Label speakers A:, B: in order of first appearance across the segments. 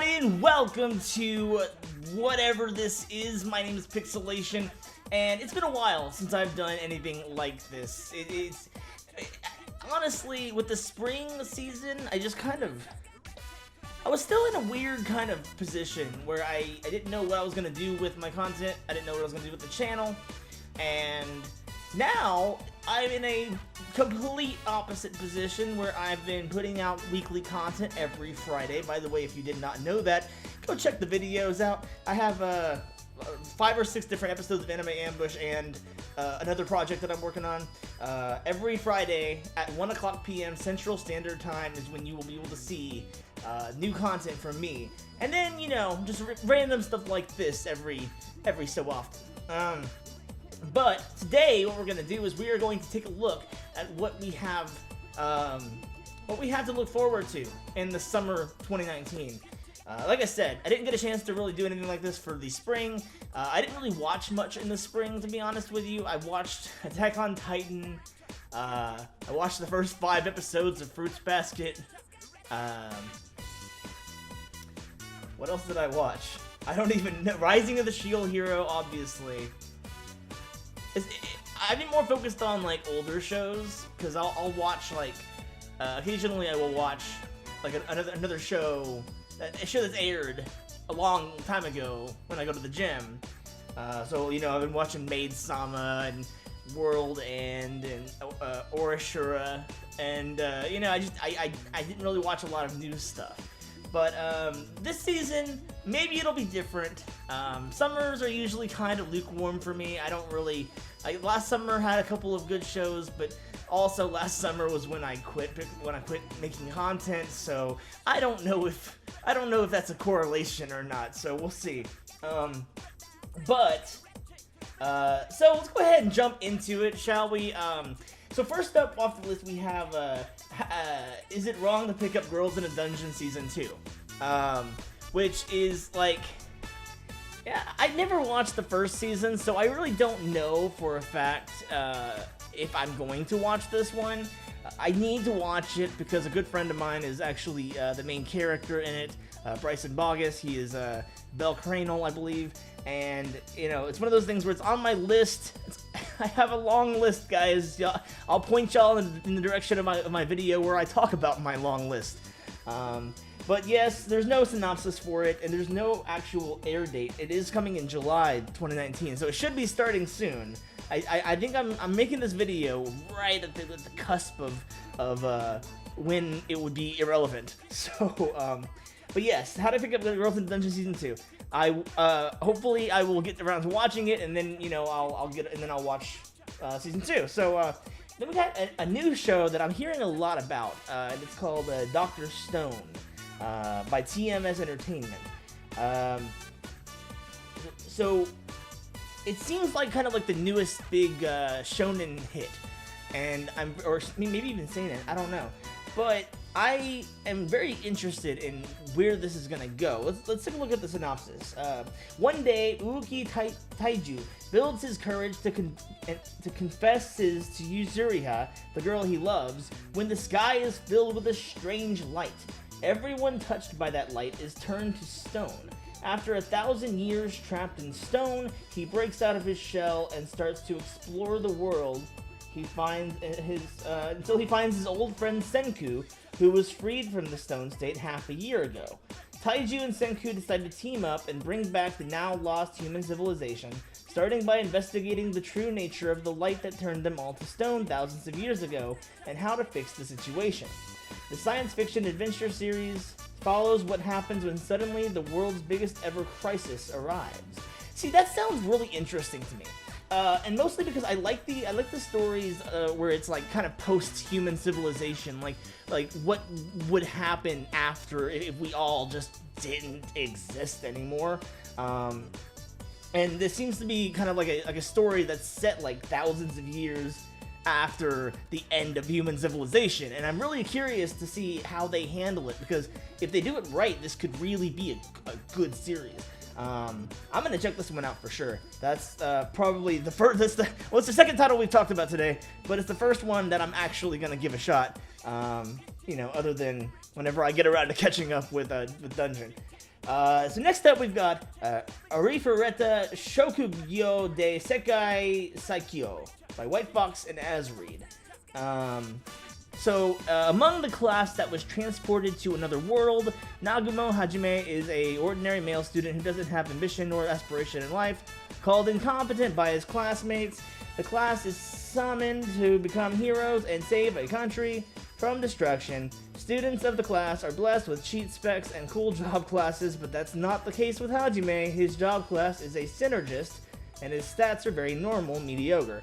A: everybody, and welcome to whatever this is. My name is Pixelation, and it's been a while since I've done anything like this. Honestly, with the spring season, I was still in a weird kind of position where I didn't know what I was going to do with my content. I didn't know what I was going to do with the channel, and now I'm in a complete opposite position where I've been putting out weekly content every Friday. By the way, if you did not know that, go check the videos out. I have 5 or 6 different episodes of Anime Ambush and another project that I'm working on. Every Friday at 1 o'clock p.m. Central Standard Time is when you will be able to see new content from me. And then, you know, just random stuff like this every so often. But today, what we're going to do is we are going to take a look at what we have to look forward to in the summer 2019. Like I said, I didn't get a chance to really do anything like this for the spring. I didn't really watch much in the spring, to be honest with you. I watched Attack on Titan. I watched the first 5 episodes of Fruits Basket. What else did I watch? I don't even know. Rising of the Shield Hero, obviously. I've been more focused on, like, older shows, because I'll watch, like, occasionally I will watch, like, another show, a show that's aired a long time ago when I go to the gym. So, you know, I've been watching Maid-sama and World End and Orishura, and, you know, I didn't really watch a lot of new stuff. But this season, maybe it'll be different. Summers are usually kind of lukewarm for me. I don't really... last summer had a couple of good shows, but also last summer was when I quit making content. So I don't know if that's a correlation or not. So we'll see. So let's go ahead and jump into it, shall we? So first up off the list we have Is It Wrong to Pick Up Girls in a Dungeon Season 2? Which is like... Yeah, I never watched the first season, so I really don't know for a fact if I'm going to watch this one. I need to watch it because a good friend of mine is actually the main character in it, Bryson Bogus. He is Bell Cranel, I believe. And, you know, it's one of those things where it's on my list. I have a long list, guys. I'll point y'all in the direction of my video where I talk about my long list. But yes, there's no synopsis for it, and there's no actual air date. It is coming in July 2019, so it should be starting soon. I think I'm making this video right at the cusp of when it would be irrelevant. So, but yes, How to Pick Up Girls in Dungeon Season 2. Hopefully I will get around to watching it, and then, you know, I'll watch Season 2. So, then we got a new show that I'm hearing a lot about, and it's called Dr. Stone. By TMS Entertainment. So it seems like kind of like the newest big shonen hit, and or maybe even seinen, I don't know. But I am very interested in where this is gonna go. Let's take a look at the synopsis. One day, Uki Taiju builds his courage to confess to Yuzuriha, the girl he loves, when the sky is filled with a strange light. Everyone touched by that light is turned to stone. After 1,000 years trapped in stone, he breaks out of his shell and starts to explore the world. Until he finds his old friend Senku, who was freed from the stone state half a year ago. Taiju and Senku decide to team up and bring back the now lost human civilization, starting by investigating the true nature of the light that turned them all to stone thousands of years ago, and how to fix the situation. The science fiction adventure series follows what happens when suddenly the world's biggest ever crisis arrives. See, that sounds really interesting to me. And mostly because I like the stories where it's like kind of post-human civilization, like what would happen after if we all just didn't exist anymore. And this seems to be kind of like a story that's set like thousands of years after the end of human civilization, and I'm really curious to see how they handle it, because if they do it right, this could really be a good series. I'm gonna check this one out for sure. That's probably the first. It's the second title we've talked about today, but it's the first one that I'm actually gonna give a shot. You know, other than whenever I get around to catching up with Dungeon. So next up we've got Arifareta Shokugyo de Sekai Saikyo by White Fox and Asreed. Among the class that was transported to another world, Nagumo Hajime is a ordinary male student who doesn't have ambition or aspiration in life. Called incompetent by his classmates, the class is summoned to become heroes and save a country from destruction. Students of the class are blessed with cheat specs and cool job classes, but that's not the case with Hajime. His job class is a synergist, and his stats are very normal, mediocre.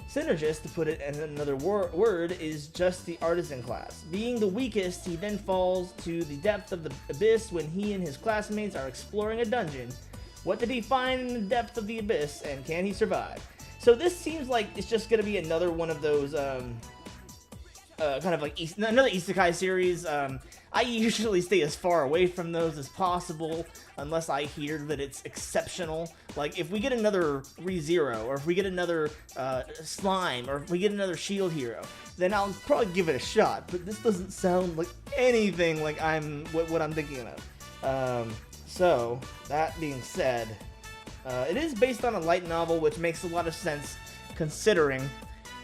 A: Synergist, to put it in another word, is just the artisan class. Being the weakest, he then falls to the depth of the abyss when he and his classmates are exploring a dungeon. What did he find in the depth of the abyss, and can he survive? So this seems like it's just going to be another one of those, kind of like another isekai series. I usually stay as far away from those as possible, unless I hear that it's exceptional. Like, if we get another ReZero, or if we get another Slime, or if we get another Shield Hero, then I'll probably give it a shot. But this doesn't sound like anything like what I'm thinking of. So, that being said, it is based on a light novel, which makes a lot of sense considering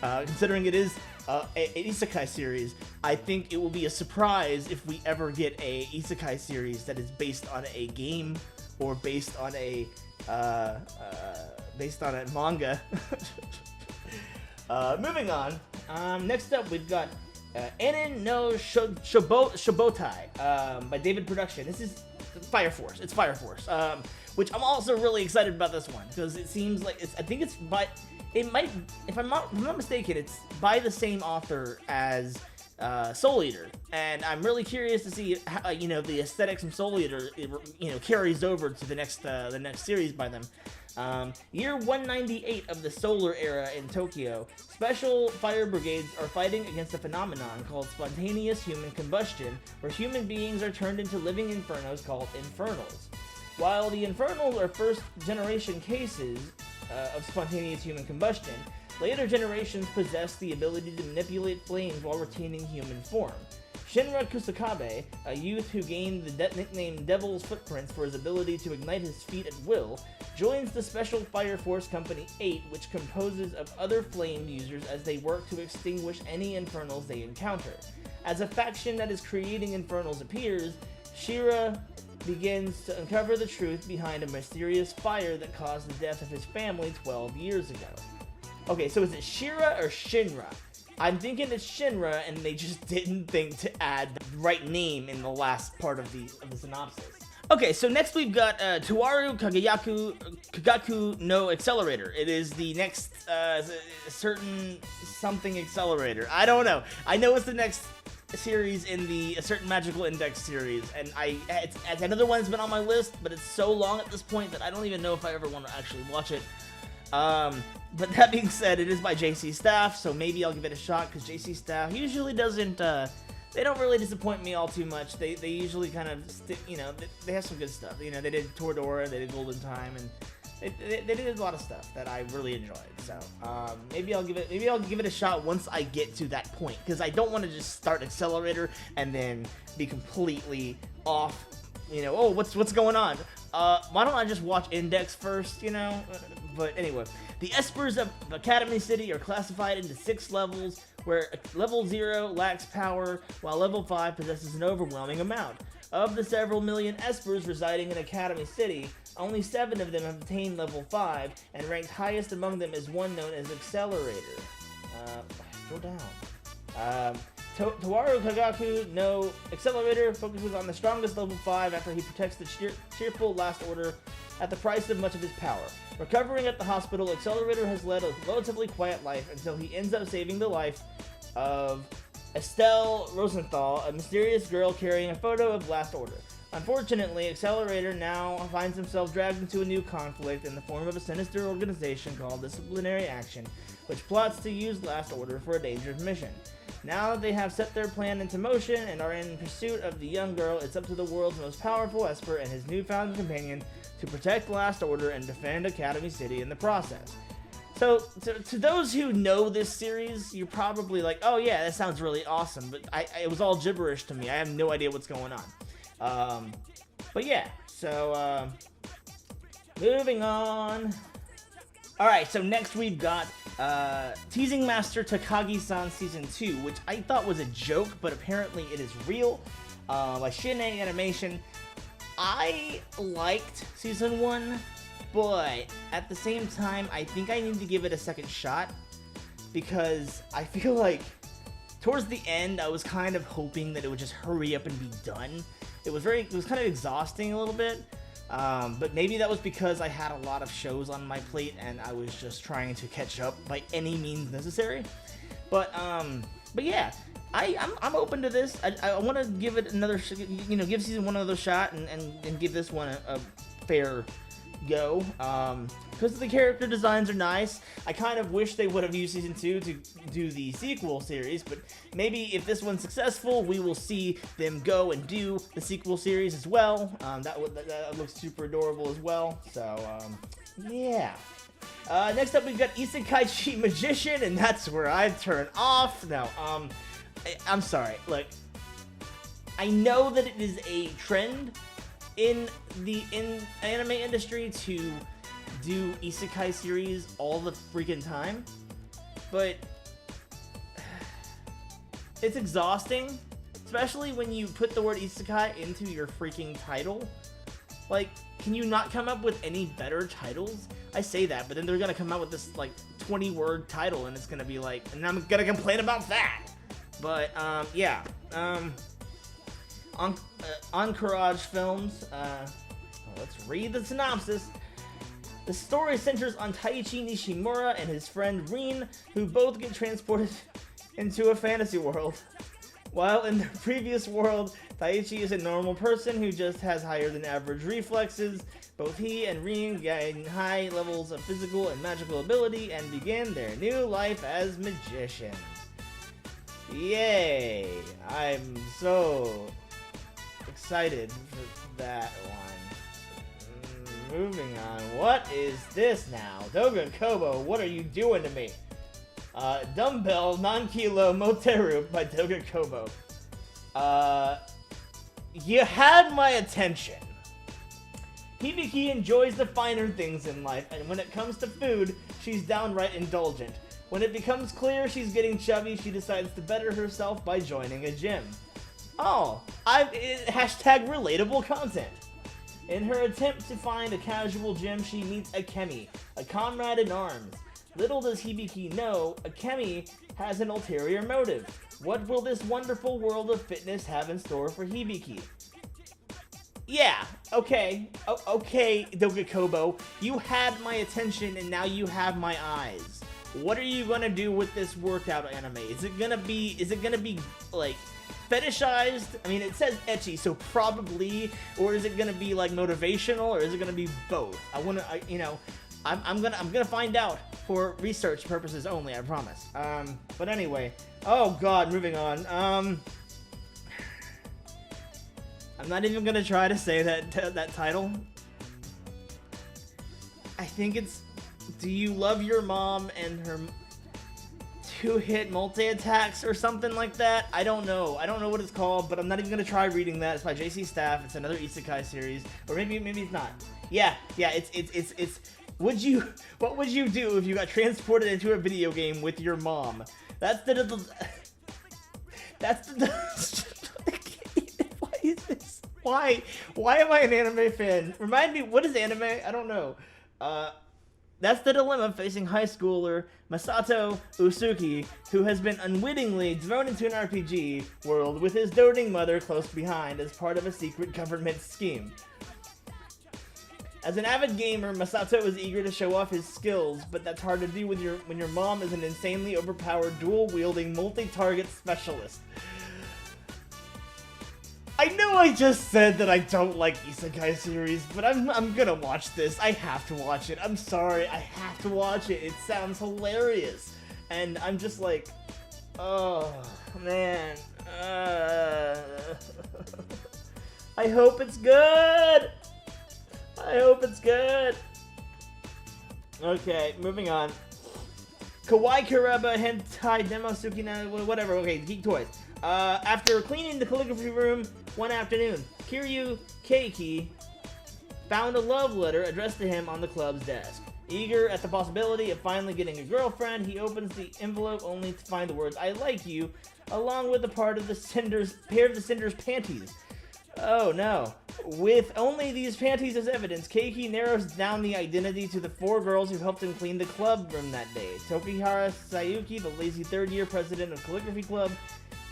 A: it is an isekai series. I think it will be a surprise if we ever get a isekai series that is based on a game or based on a manga. Moving on. Next up, we've got Enin no Shobotai by David Production. This is Fire Force. It's Fire Force. Which I'm also really excited about this one because it seems like it might, if I'm not mistaken, it's by the same author as Soul Eater, and I'm really curious to see how, the aesthetics from Soul Eater, carries over to the next series by them. Year 198 of the Solar Era in Tokyo, special fire brigades are fighting against a phenomenon called spontaneous human combustion, where human beings are turned into living infernos called infernals. While the infernals are first-generation cases of spontaneous human combustion, later generations possess the ability to manipulate flames while retaining human form. Shinra Kusakabe, a youth who gained the nickname Devil's Footprints for his ability to ignite his feet at will, joins the Special Fire Force Company 8, which composes of other flame users as they work to extinguish any infernals they encounter. As a faction that is creating infernals appears, Shira begins to uncover the truth behind a mysterious fire that caused the death of his family 12 years ago. Okay, so is it Shira or Shinra? I'm thinking it's Shinra, and they just didn't think to add the right name in the last part of the synopsis. Okay, so next we've got Tuaru Kagaku no Accelerator. It is the next certain something accelerator. I don't know. I know it's the next series in the certain magical index series, and it's another one that's been on my list, but it's so long at this point that I don't even know if I ever want to actually watch it. But that being said, it is by JC Staff, so maybe I'll give it a shot, because JC Staff usually doesn't, they don't really disappoint me all too much. They usually kind of stick, they have some good stuff. They did Toradora, they did Golden Time, and they did a lot of stuff that I really enjoyed. So maybe I'll give it a shot once I get to that point, because I don't want to just start Accelerator and then be completely off. Oh, what's going on? Why don't I just watch Index first? But anyway, the Espers of Academy City are classified into 6 levels, where level 0 lacks power, while level 5 possesses an overwhelming amount. Of the several million Espers residing in Academy City, only 7 of them have attained level 5, and ranked highest among them is one known as Accelerator. Go down. Towaru Kagaku no Accelerator focuses on the strongest level 5 after he protects the cheerful Last Order at the price of much of his power. Recovering at the hospital, Accelerator has led a relatively quiet life until he ends up saving the life of Estelle Rosenthal, a mysterious girl carrying a photo of Last Order. Unfortunately, Accelerator now finds himself dragged into a new conflict in the form of a sinister organization called Disciplinary Action, which plots to use Last Order for a dangerous mission. Now that they have set their plan into motion and are in pursuit of the young girl, it's up to the world's most powerful Esper and his newfound companion to protect Last Order and defend Academy City in the process. So, to those who know this series, you're probably like, oh yeah, that sounds really awesome, but it was all gibberish to me. I have no idea what's going on. But yeah, So, moving on. Alright, so next we've got Teasing Master Takagi-san Season 2, which I thought was a joke, but apparently it is real, by Shin-Ei Animation. I liked Season 1, but at the same time, I think I need to give it a second shot, because I feel like towards the end, I was kind of hoping that it would just hurry up and be done. It was kind of exhausting a little bit. But maybe that was because I had a lot of shows on my plate and I was just trying to catch up by any means necessary. But yeah, I'm open to this. I want to give it another, give Season 1 another shot and give this one a fair go. Because the character designs are nice. I kind of wish they would have used Season 2 to do the sequel series, but maybe if this one's successful, we will see them go and do the sequel series as well. That looks super adorable as well. So, yeah. Next up, we've got Isekai Magician, and that's where I turn off. Now, I'm sorry. Look, I know that it is a trend in the anime industry to do isekai series all the freaking time, but it's exhausting, especially when you put the word isekai into your freaking title. Like, can you not come up with any better titles? I say that, but then they're gonna come out with this like 20-word title, and it's gonna be like, and I'm gonna complain about that. But yeah. Encourage Films. Let's read the synopsis. The story centers on Taichi Nishimura and his friend Rin, who both get transported into a fantasy world. While in the previous world, Taichi is a normal person who just has higher than average reflexes. Both he and Rin gain high levels of physical and magical ability and begin their new life as magicians. Yay! I'm so excited for that one. Moving on. What is this now? Doga Kobo, what are you doing to me? Dumbbell Non-Kilo Moteru by Doga Kobo. You had my attention. Hibiki enjoys the finer things in life, and when it comes to food, she's downright indulgent. When it becomes clear she's getting chubby, she decides to better herself by joining a gym. Oh, hashtag relatable content. In her attempt to find a casual gym, she meets Akemi, a comrade in arms. Little does Hibiki know, Akemi has an ulterior motive. What will this wonderful world of fitness have in store for Hibiki? Yeah, okay. Okay, Doga Kobo. You had my attention and now you have my eyes. What are you gonna do with this workout anime? Is it gonna be like fetishized? I mean, it says ecchi, so probably, or is it gonna be like motivational, or is it gonna be both? I'm gonna find out for research purposes only, I promise. But anyway, oh god, moving on. I'm not even gonna try to say that title. I think it's Do You Love Your Mom and Her Two-Hit Multi-Attacks or something like that? I don't know. I don't know what it's called, but I'm not even gonna try reading that. It's by JC Staff. It's another isekai series, or maybe it's not. Yeah. It's. What would you do if you got transported into a video game with your mom? That's the. Why is this? Why am I an anime fan? Remind me, what is anime? I don't know. That's the dilemma facing high schooler Masato Usuki, who has been unwittingly thrown into an RPG world with his doting mother close behind as part of a secret government scheme. As an avid gamer, Masato is eager to show off his skills, but that's hard to do when your mom is an insanely overpowered, dual-wielding, multi-target specialist. I know I just said that I don't like isekai series, but I'm gonna watch this. I have to watch it. I'm sorry, I have to watch it. It sounds hilarious. And I'm just like, oh, man. I hope it's good. I hope it's good. Okay, moving on. Kawaii Kuraba Hentai Demosuki whatever. Okay, Geek Toys. After cleaning the calligraphy room one afternoon, Kiryu Keiki found a love letter addressed to him on the club's desk. Eager at the possibility of finally getting a girlfriend, he opens the envelope only to find the words "I like you," along with a pair of the Cinder's panties. Oh no. With only these panties as evidence, Keiki narrows down the identity to the 4 girls who helped him clean the club room that day. Tokihara Sayuki, the lazy third-year president of Calligraphy Club.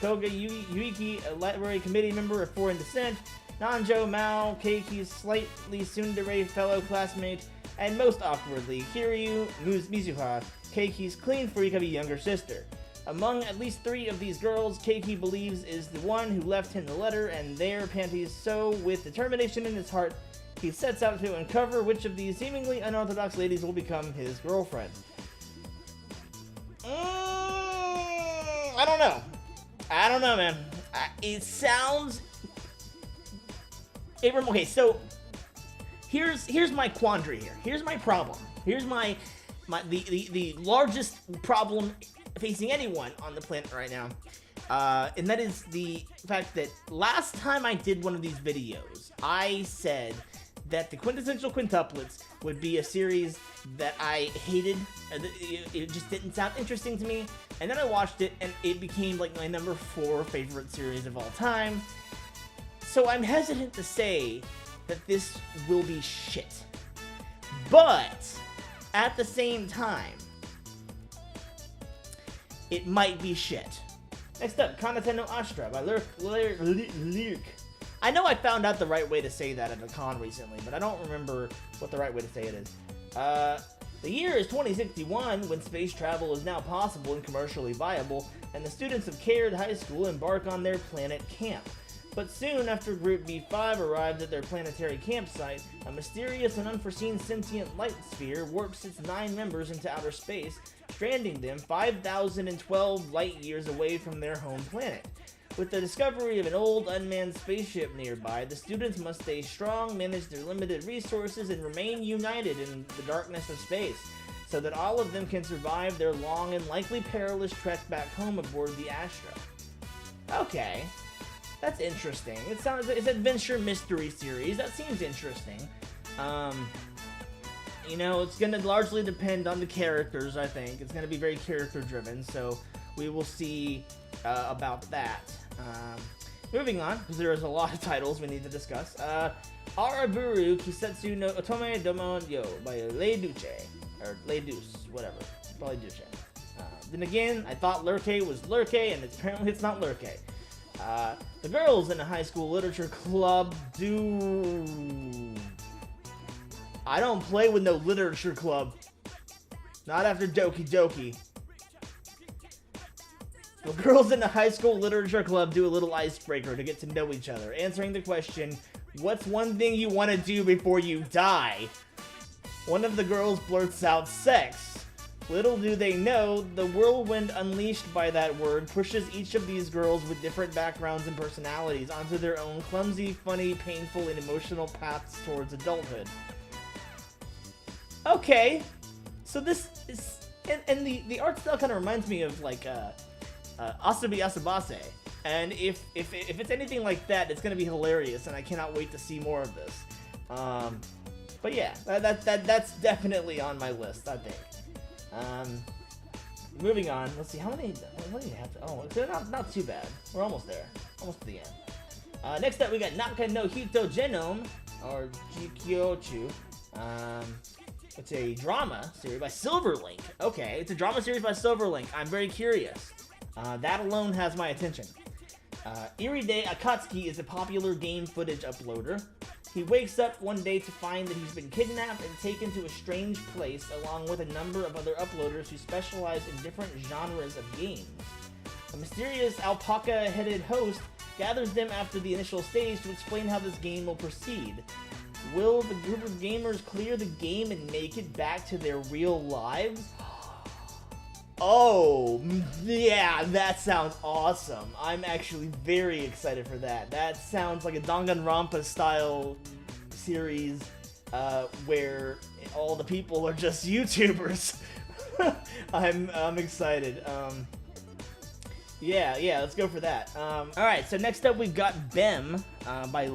A: Koga Yuiki, a library committee member of Foreign Descent. Nanjo Mao, Keiki's slightly tsundere fellow classmate. And most awkwardly, Kiryu Mizuha, Keiki's clean freak of a younger sister. Among at least 3 of these girls, Keiki believes is the one who left him the letter and their panties, so with determination in his heart, he sets out to uncover which of these seemingly unorthodox ladies will become his girlfriend. I don't know. Man. It sounds... Okay, so here's my quandary here. Here's my problem. Here's the largest problem facing anyone on the planet right now, and that is the fact that last time I did one of these videos, I said that the Quintessential Quintuplets would be a series that I hated. It just didn't sound interesting to me, and then I watched it, and it became like my number 4 favorite series of all time. So I'm hesitant to say that this will be shit, but at the same time, it might be shit. Next up, Kanate no Ashtra by Lyric. I know I found out the right way to say that at a con recently, but I don't remember what the right way to say it is. The year is 2061, when space travel is now possible and commercially viable, and the students of Caird High School embark on their planet camp. But soon after Group B5 arrives at their planetary campsite, a mysterious and unforeseen sentient light sphere warps its 9 members into outer space, stranding them 5,012 light years away from their home planet. With the discovery of an old unmanned spaceship nearby, the students must stay strong, manage their limited resources, and remain united in the darkness of space, so that all of them can survive their long and likely perilous trek back home aboard the Astra. Okay. That's interesting. It's an adventure mystery series. That seems interesting. It's going to largely depend on the characters, I think. It's going to be very character-driven, so we will see about that. Moving on, because there is a lot of titles we need to discuss. Araburu Kisetsu no Otome Domo Yo by Lei Duce. Or Lei Deuce, whatever. Probably Duce. Then again, I thought Lurke was Lurke, and apparently it's not Lurke. The girls in a high school literature club do... I don't play with no literature club. Not after Doki Doki. The girls in a high school literature club do a little icebreaker to get to know each other, answering the question, what's one thing you want to do before you die? One of the girls blurts out sex. Little do they know, the whirlwind unleashed by that word pushes each of these girls with different backgrounds and personalities onto their own clumsy, funny, painful, and emotional paths towards adulthood. Okay, so this is... And the art style kind of reminds me of, like, Asabi Asabase. And if it's anything like that, it's going to be hilarious, and I cannot wait to see more of this. But yeah, that's definitely on my list, I think. Moving on, let's see, what do you have to, it's not too bad. We're almost there, almost to the end. Next up, we got Naka no Hito Genome, or Jikyochu. It's a drama series by Silverlink. Okay, it's a drama series by Silverlink. I'm very curious. That alone has my attention. Iride Akatsuki is a popular game footage uploader. He wakes up one day to find that he's been kidnapped and taken to a strange place along with a number of other uploaders who specialize in different genres of games. A mysterious alpaca-headed host gathers them after the initial stage to explain how this game will proceed. Will the group of gamers clear the game and make it back to their real lives? Oh, yeah, that sounds awesome. I'm actually very excited for that. That sounds like a Danganronpa style series where all the people are just YouTubers. I'm excited. Yeah, let's go for that. Alright, so next up we've got Bem by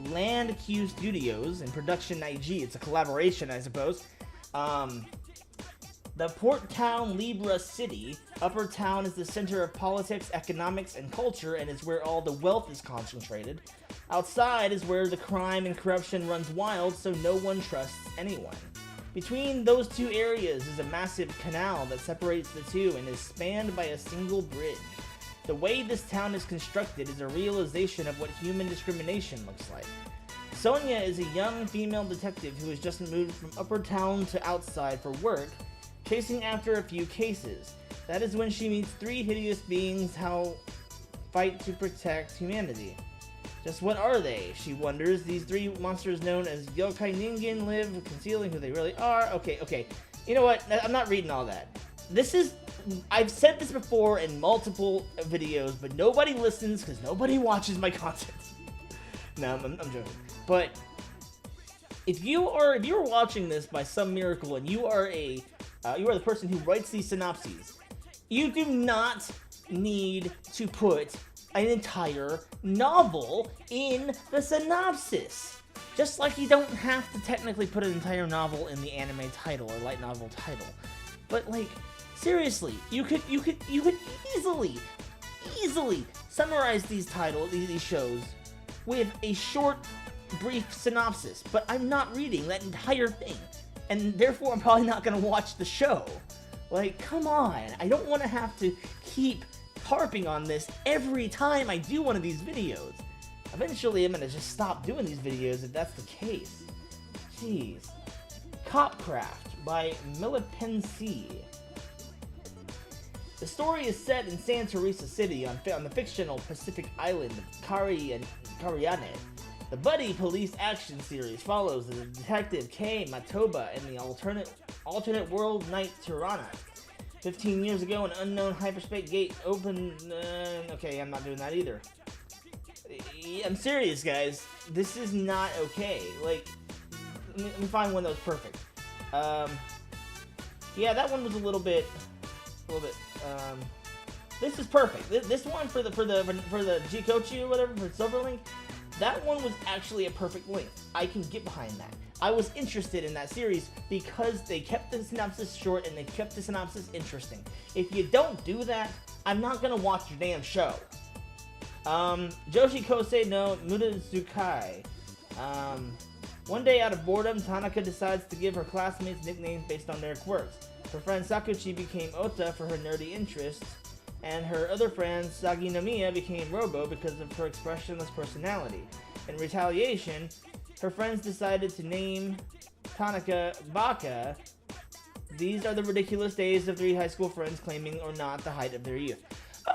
A: Land Q Studios and Production IG. It's a collaboration, I suppose. The port town Libra City. Upper Town is the center of politics, economics, and culture, and is where all the wealth is concentrated. Outside is where the crime and corruption runs wild, so no one trusts anyone. Between those two areas is a massive canal that separates the two and is spanned by a single bridge. The way this town is constructed is a realization of what human discrimination looks like. Sonia is a young female detective who has just moved from Upper Town to outside for work, chasing after a few cases. That is when she meets three hideous beings who fight to protect humanity. Just what are they? She wonders. These three monsters known as Yokai Ningen live concealing who they really are. Okay. You know what? I'm not reading all that. I've said this before in multiple videos, but nobody listens because nobody watches my content. No, I'm joking. But if you're watching this by some miracle and you are the person who writes these synopses, you do not need to put an entire novel in the synopsis. Just like you don't have to technically put an entire novel in the anime title or light novel title. But like, seriously, you could easily summarize these shows with a short, brief synopsis. But I'm not reading that entire thing, and therefore I'm probably not gonna watch the show. Like, come on, I don't want to have to keep harping on this every time I do one of these videos. Eventually, I'm gonna just stop doing these videos if that's the case. Jeez. Copcraft by Milipensi. The story is set in San Teresa City on the fictional Pacific island of Cariane. The buddy police action series follows the detective Kei Matoba and the alternate world knight Tirana. 15 years ago, an unknown hyperspace gate opened... okay, I'm not doing that either. I'm serious, guys. This is not okay. Like, let me find one that was perfect. Yeah, that one was a little bit... this is perfect. This one for the Jikochi or whatever, for Silverlink, that one was actually a perfect length. I can get behind that. I was interested in that series because they kept the synopsis short and they kept the synopsis interesting. If you don't do that, I'm not gonna watch your damn show. Joshi Kosei no Murazukai. One day out of boredom, Tanaka decides to give her classmates nicknames based on their quirks. Her friend Sakuchi became Ota for her nerdy interests, and her other friend Saginomiya became Robo because of her expressionless personality. In retaliation, her friends decided to name Tanaka Baka. These are the ridiculous days of three high school friends claiming or not the height of their youth.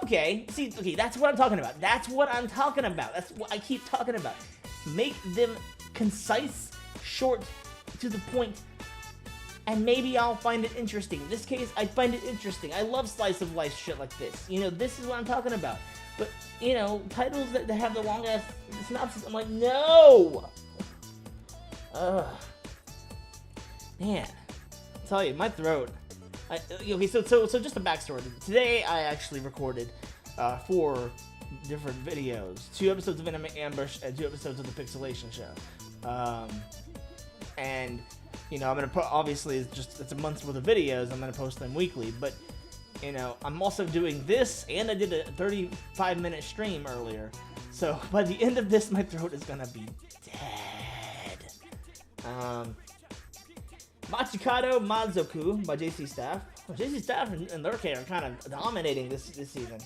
A: Okay, that's what I'm talking about. That's what I'm talking about. That's what I keep talking about. Make them concise, short, to the point, and maybe I'll find it interesting. In this case, I find it interesting. I love slice of life shit like this. You know, this is what I'm talking about. But, you know, titles that have the long-ass synopsis, I'm like, no! Ugh. Man. I tell you, my throat. Okay, so just a backstory. Today, I actually recorded 4 different videos. 2 episodes of Anime Ambush and 2 episodes of the Pixelation Show. And, you know, I'm gonna put, obviously, it's a month's worth of videos. I'm gonna post them weekly, but, you know, I'm also doing this, and I did a 35-minute stream earlier. So, by the end of this, my throat is gonna be dead. Machikado Mazoku by JC Staff. Well, JC Staff and Lurkei are kind of dominating this season.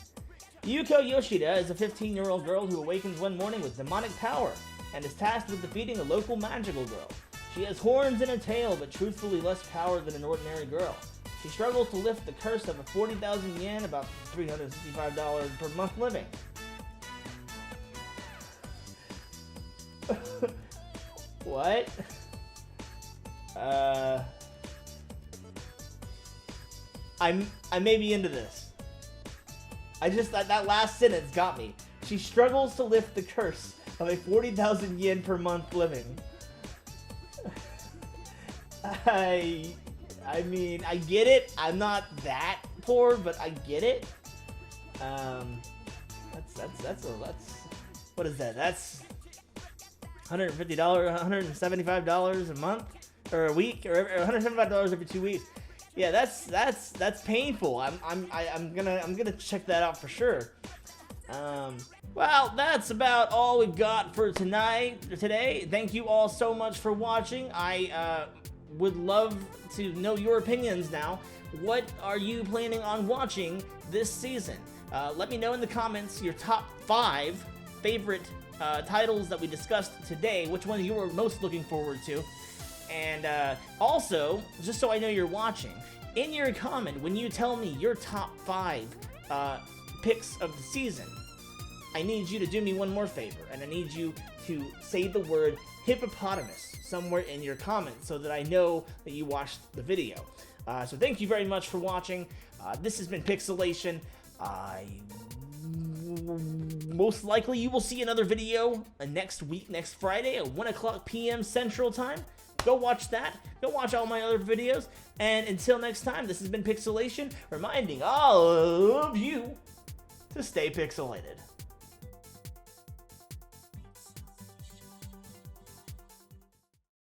A: Yuko Yoshida is a 15-year-old girl who awakens one morning with demonic power and is tasked with defeating a local magical girl. She has horns and a tail, but truthfully less power than an ordinary girl. She struggles to lift the curse of a 40,000 yen, about $365 per month living. What? I may be into this. That last sentence got me. She struggles to lift the curse of a 40,000 yen per month living. I mean, I get it. I'm not that poor, but I get it. That's what is that? That's $150, $175 a month or a week, or $175 every 2 weeks. Yeah, that's painful. I'm gonna check that out for sure. Well, that's about all we've got for today. Thank you all so much for watching. I would love to know your opinions now. What are you planning on watching this season? Let me know in the comments your top 5 favorite titles that we discussed today, which ones you were most looking forward to. And also, just so I know you're watching, in your comment, when you tell me your top 5 picks of the season, I need you to do me one more favor, and I need you to say the word hippopotamus somewhere in your comments so that I know that you watched the video. So thank you very much for watching. This has been Pixelation. Most likely you will see another video next week, next Friday at 1 o'clock p.m. Central Time. Go watch that. Go watch all my other videos. And until next time, this has been Pixelation, reminding all of you to stay pixelated.